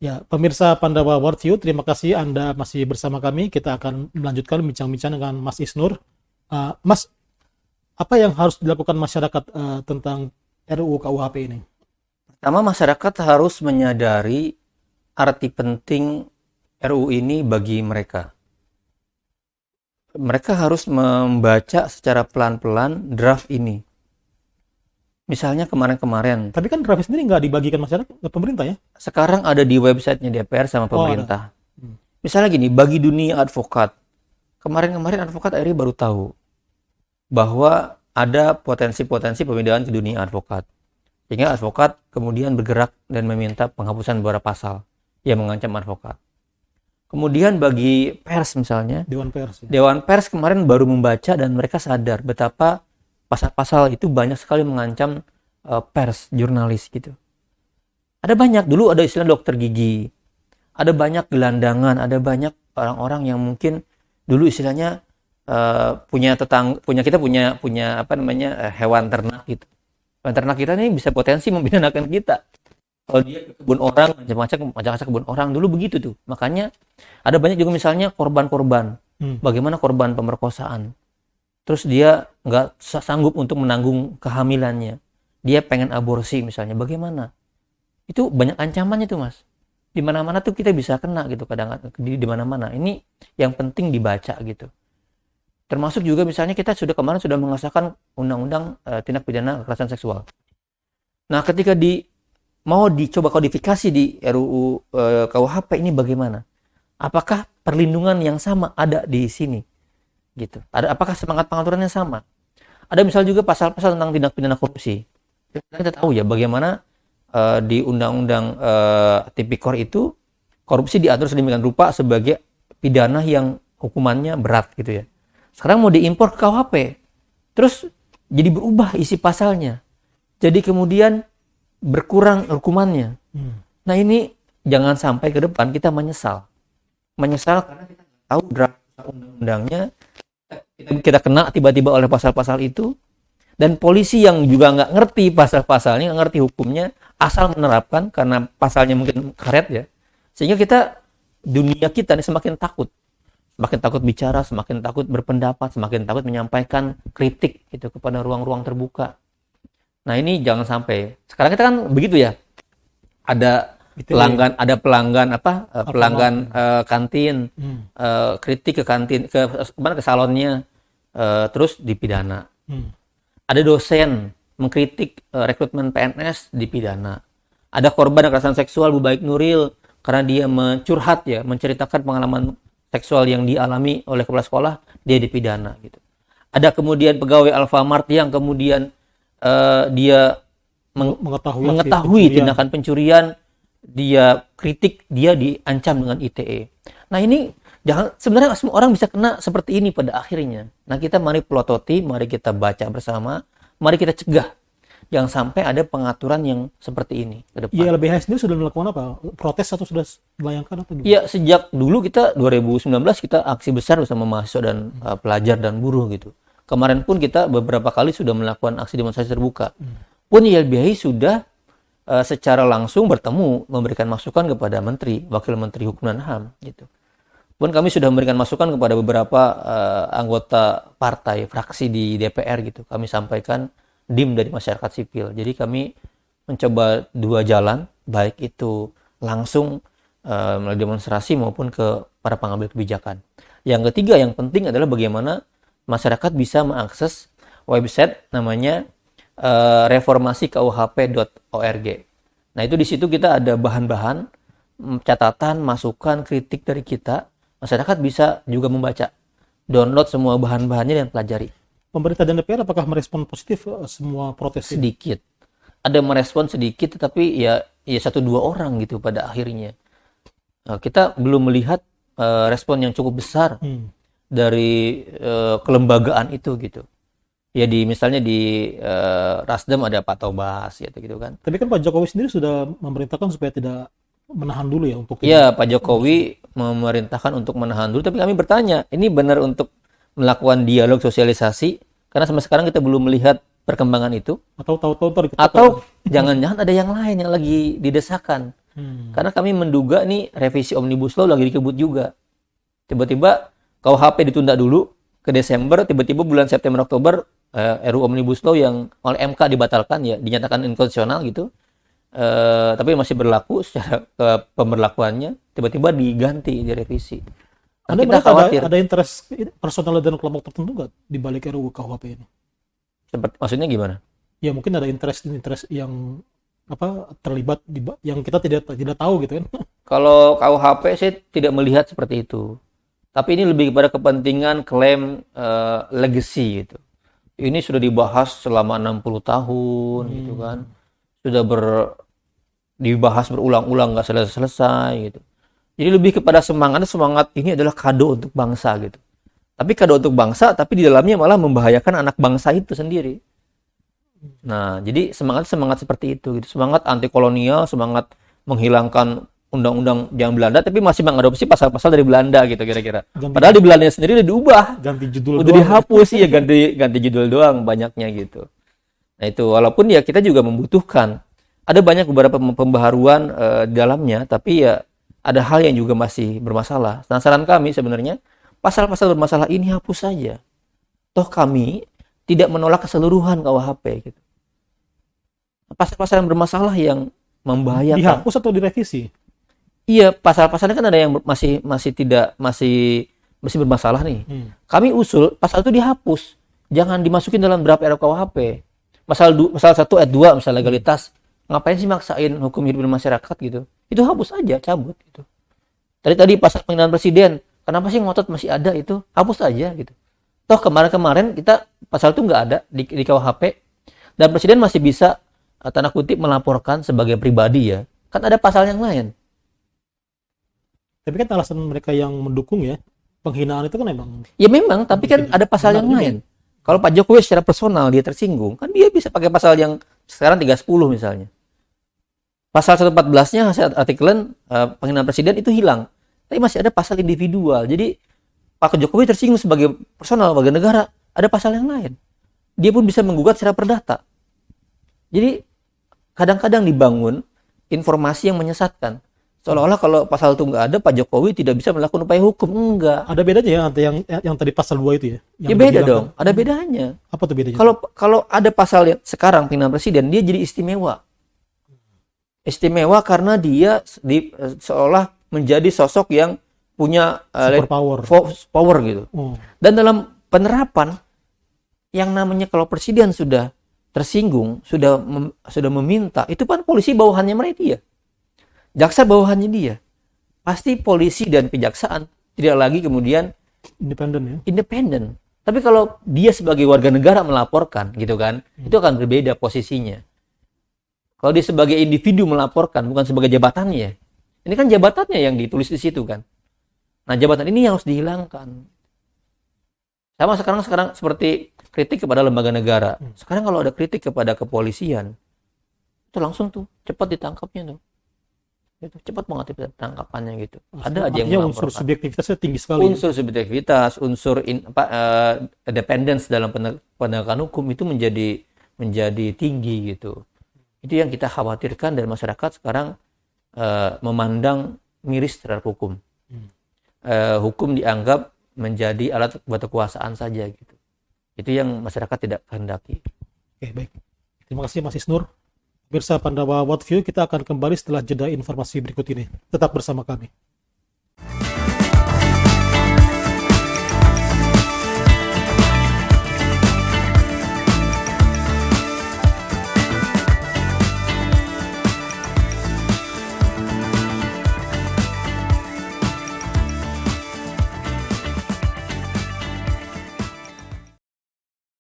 Ya, pemirsa Pandawa World View, terima kasih Anda masih bersama kami. Kita akan melanjutkan bincang-bincang dengan Mas Isnur. Mas, apa yang harus dilakukan masyarakat tentang RUU KUHP ini? Pertama, masyarakat harus menyadari arti penting RUU ini bagi mereka. Mereka harus membaca secara pelan-pelan draft ini. Misalnya kemarin-kemarin, Tapi kan draft sendiri nggak dibagikan masyarakat ke pemerintah ya? sekarang ada di websitenya DPR sama Oh, ada. pemerintah. Misalnya gini, bagi dunia advokat, kemarin-kemarin advokat akhirnya baru tahu bahwa ada potensi-potensi pemindahan ke dunia advokat. Sehingga advokat kemudian bergerak dan meminta penghapusan beberapa pasal yang mengancam advokat. Kemudian bagi pers misalnya, Dewan Pers. Ya. Dewan Pers kemarin baru membaca dan mereka sadar betapa pasal-pasal itu banyak sekali mengancam pers, jurnalis gitu. Ada banyak, dulu ada istilah dokter gigi, ada banyak gelandangan, ada banyak orang-orang yang mungkin dulu istilahnya punya apa namanya hewan ternak gitu. Hewan ternak kita ini bisa potensi membinasakan kita. Kalau dia ke kebun orang, macam-macam kebun orang, dulu begitu tuh. Makanya ada banyak juga misalnya korban-korban. Bagaimana korban pemerkosaan. Terus dia nggak sanggup untuk menanggung kehamilannya. Dia pengen aborsi misalnya. Bagaimana? Itu banyak ancamannya tuh, Mas. Di mana-mana tuh kita bisa kena gitu kadang-kadang di mana-mana. Ini yang penting dibaca gitu. Termasuk juga misalnya kita kemarin sudah mengesahkan undang-undang tindak pidana kekerasan seksual. Nah, ketika mau dicoba kodifikasi di RUU KUHP ini bagaimana? Apakah perlindungan yang sama ada di sini? Gitu. Apakah semangat pengaturannya sama? Ada misal juga pasal-pasal tentang tindak pidana korupsi. Kita tahu ya bagaimana di undang-undang Tipikor itu korupsi diatur sedemikian rupa sebagai pidana yang hukumannya berat gitu ya. Sekarang mau diimpor ke KUHP, terus jadi berubah isi pasalnya. Jadi kemudian berkurang hukumannya. Nah ini jangan sampai ke depan kita menyesal. Menyesal karena kita tahu draft undang-undangnya kita kena tiba-tiba oleh pasal-pasal itu, dan polisi yang juga nggak ngerti pasal-pasalnya, nggak ngerti hukumnya, asal menerapkan karena pasalnya mungkin karet ya, sehingga dunia kita ini semakin takut bicara, semakin takut berpendapat, semakin takut menyampaikan kritik gitu kepada ruang-ruang terbuka. Nah ini jangan sampai. Sekarang kita kan begitu ya, ada pelanggan kantin, kritik ke kantin, ke salonnya, terus dipidana. Ada dosen mengkritik rekrutmen PNS, dipidana. Ada korban kekerasan seksual Bu Baik Nuril karena dia menceritakan pengalaman seksual yang dialami oleh kepala sekolah, dia dipidana gitu. Ada kemudian pegawai Alfamart yang kemudian dia mengetahui tindakan pencurian, dia kritik, dia diancam dengan ITE. Nah ini sebenarnya semua orang bisa kena seperti ini pada akhirnya. Nah kita mari pelototi, mari kita baca bersama, mari kita cegah. Jangan sampai ada pengaturan yang seperti ini ke depan. YLBH sendiri sudah melakukan apa? Protes atau sudah dilayangkan atau gimana? Iya, sejak dulu kita 2019 kita aksi besar bersama mahasiswa dan pelajar dan buruh gitu. Kemarin pun kita beberapa kali sudah melakukan aksi demonstrasi terbuka. Pun YLBHI sudah secara langsung bertemu, memberikan masukan kepada Menteri, Wakil Menteri Hukum dan HAM gitu. Pun kami sudah memberikan masukan kepada beberapa anggota partai, fraksi di DPR gitu. Kami sampaikan dari masyarakat sipil. Jadi kami mencoba dua jalan, baik itu langsung melalui demonstrasi maupun ke para pengambil kebijakan. Yang ketiga yang penting adalah bagaimana masyarakat bisa mengakses website namanya reformasi.kuhp.org. Nah itu di situ kita ada bahan-bahan, catatan, masukan, kritik dari kita. Masyarakat bisa juga membaca, download semua bahan-bahannya dan pelajari. Pemerintah dan DPR apakah merespon positif semua protes ini? Sedikit. Ada merespon sedikit, tetapi ya 1-2 orang gitu pada akhirnya. Kita belum melihat respon yang cukup besar dari kelembagaan itu gitu. Ya misalnya di Rasdem ada Pak Tobas gitu kan. Tapi kan Pak Jokowi sendiri sudah memerintahkan supaya tidak menahan dulu ya untuk. Iya, Pak Jokowi memerintahkan untuk menahan dulu, tapi kami bertanya, ini benar untuk melakukan dialog sosialisasi karena sampai sekarang kita belum melihat perkembangan itu, atau tahu-tahu atau jangan-jangan ada yang lain yang lagi didesakan. Karena kami menduga nih revisi Omnibus Law lagi dikebut juga. Tiba-tiba KUHP ditunda dulu ke Desember, tiba-tiba bulan September Oktober RUU Omnibus Law yang oleh MK dibatalkan ya, dinyatakan inkonstitusional gitu. Tapi masih berlaku secara pemberlakuannya, tiba-tiba diganti, direvisi. Nah, Anda kita melihat khawatir. ada interest personal dan kelompok tertentu nggak di balik RUU KUHP ini? Maksudnya gimana? Ya mungkin ada interest yang terlibat yang kita tidak tahu gitu kan. Kalau KUHP saya tidak melihat seperti itu. Tapi ini lebih kepada kepentingan klaim legacy gitu. Ini sudah dibahas selama 60 tahun gitu kan. Sudah dibahas berulang-ulang nggak selesai-selesai gitu. Jadi lebih kepada semangat ini adalah kado untuk bangsa gitu. Tapi kado untuk bangsa, tapi di dalamnya malah membahayakan anak bangsa itu sendiri. Nah, jadi semangat seperti itu gitu. Semangat anti kolonial, semangat menghilangkan undang-undang yang Belanda, tapi masih mengadopsi pasal-pasal dari Belanda gitu kira-kira. Padahal di Belanda sendiri udah diubah, ganti judul udah doang. dihapus ya, ganti judul doang banyaknya gitu. Nah itu walaupun ya kita juga membutuhkan, ada banyak beberapa pembaharuan di dalamnya, tapi ya ada hal yang juga masih bermasalah. Nah, saran kami sebenarnya pasal-pasal bermasalah ini hapus saja. Toh kami tidak menolak keseluruhan KUHP gitu. Pasal-pasal yang bermasalah yang membahayakan. Dihapus atau direvisi? Iya, pasal-pasalnya kan ada yang masih bermasalah nih. Kami usul pasal itu dihapus. Jangan dimasukin dalam draft RUU-KUHP. Pasal 1 ayat 2 misalnya legalitas. Ngapain sih maksain hukum hidup masyarakat gitu? Itu hapus aja, cabut gitu. Tadi pasal penghinaan presiden, kenapa sih ngotot masih ada itu? Hapus aja gitu. Toh kemarin kita pasal itu nggak ada di KUHP dan presiden masih bisa tanda kutip melaporkan sebagai pribadi ya. Kan ada pasal yang lain. Tapi kan alasan mereka yang mendukung ya, penghinaan itu kan emang. Ya memang, tapi kan ada pasal yang lain. Kalau Pak Jokowi secara personal dia tersinggung, kan dia bisa pakai pasal yang sekarang 310 misalnya. Pasal 114-nya hasil artikelan penghinaan presiden itu hilang. Tapi masih ada pasal individual. Jadi Pak Jokowi tersinggung sebagai personal warga negara, ada pasal yang lain. Dia pun bisa menggugat secara perdata. Jadi kadang-kadang dibangun informasi yang menyesatkan. Seolah-olah kalau pasal itu nggak ada, Pak Jokowi tidak bisa melakukan upaya hukum. Enggak. Ada bedanya ya yang tadi pasal 2 itu ya? Ya beda dong, ada bedanya. Apa tuh bedanya? Kalau ada pasal yang sekarang penghinaan presiden, dia jadi istimewa. Istimewa karena dia seolah menjadi sosok yang punya power gitu. Dan dalam penerapan yang namanya kalau presiden sudah tersinggung, sudah meminta, itu kan polisi bawahannya mereka dia. Jaksa bawahannya dia. Pasti polisi dan kejaksaan tidak lagi kemudian independen. Tapi kalau dia sebagai warga negara melaporkan gitu kan, itu akan berbeda posisinya. Kalau dia sebagai individu melaporkan, bukan sebagai jabatannya. Ini kan jabatannya yang ditulis di situ kan. Nah, jabatan ini yang harus dihilangkan. Sama sekarang seperti kritik kepada lembaga negara. Sekarang kalau ada kritik kepada kepolisian, itu langsung tuh cepat ditangkapnya tuh. Itu cepat banget tangkapannya gitu. Ada aja yang unsur subjektivitasnya tinggi sekali. Unsur subjektivitas, unsur independence dalam penegakan hukum itu menjadi tinggi gitu. Itu yang kita khawatirkan dan masyarakat sekarang memandang miris terhadap hukum. Hukum dianggap menjadi alat kekuasaan saja gitu. Itu yang masyarakat tidak kehendaki. Oke, baik. Terima kasih Mas Isnur. Pemirsa Pandawa Worldview, kita akan kembali setelah jeda informasi berikut ini. Tetap bersama kami.